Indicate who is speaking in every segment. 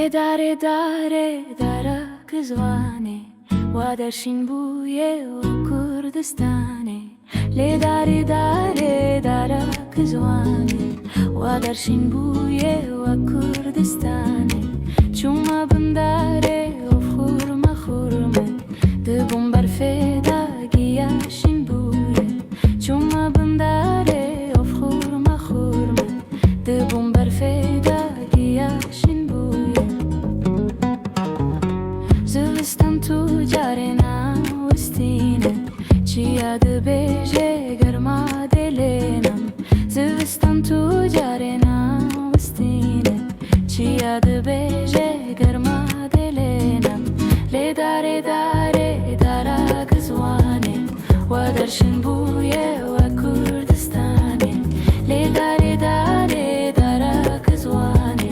Speaker 1: dare dare darak zwane wa darshin buye wa Kurdistane. Le dare dare darak zwane wa darshin buye wa Kurdistane. Chuma bandare of khurma khurma de bombar feda giyashin buye. Chuma bandare of khurma khurma de bombar feda giyashin buye. Zivistan tu carena ustine Chia de beje garma delenam. Zivistan tu carena ustine Chia de beje garma delenam. Le dare dare darak zwane wa darshin buye wa Kurdistane. Le dare dare darak zwane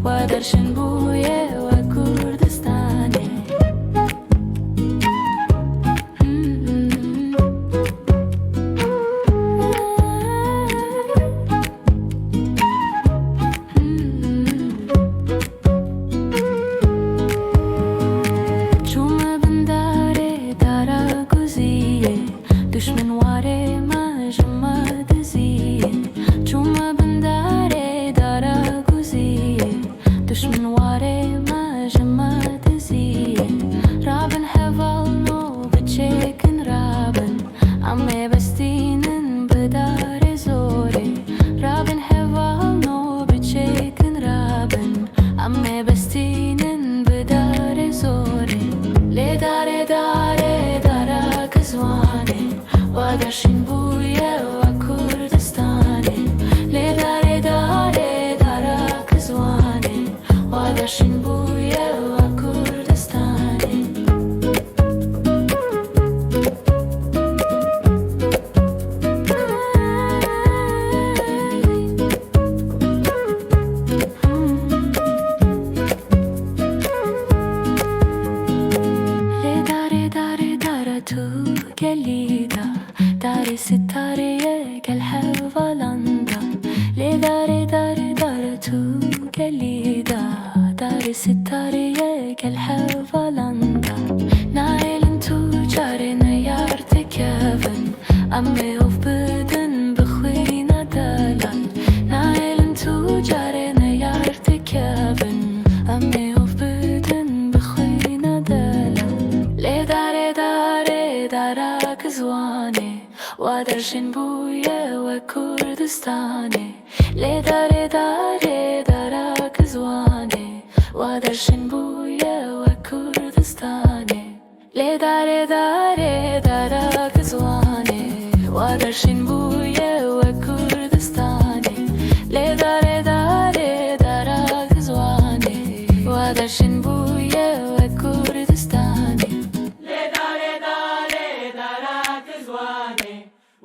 Speaker 1: wa darshin buye wa Kurdistane. Düşman vare majma diziye. Çuma bandare dara guziye. Düşman vare majma diziye. Rabin heval no bıçekin rabin. Amme bestinin bedare zore. Rabin heval no bıçekin rabin. Amme bestinin bedare zore. Le dare dare dara kızvane wa darshin buye wa Kurdistane. Le dare dare darak zwane wa darshin buye wa Kurdistane. Le dare dare dara tu gelida Dare sitareye gel hevalanda. Le dare dare dare tu gelida Dare sitareye gel hevalanda. Nailin tu carene yar tekevin. Amme of bidin bkhwina dalan. Nailin tu carene yar tekevin. Amme of bidin bkhwina dalan. Le dare dare darak zwane wa darshin buye wa Kurdistane. Le dare dare darak zwane wa darshin buye wa Kurdistane. Le dare dare darak zwane wa darshin buye wa Kurdistane. Le dare dare darak zwane wa darshin buye wa Kurdistane.
Speaker 2: Le dare dare darak zwane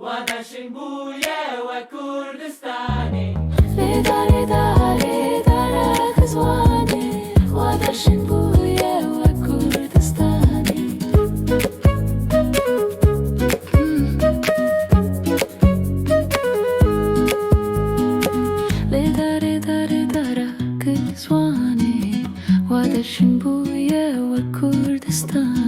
Speaker 2: wa darshin buye wa Kurdistane.
Speaker 1: Le dare dare darak zwane wa darshin buye wa Kurdistane. Le dare dare darak zwane wa darshin buye wa Kurdistane.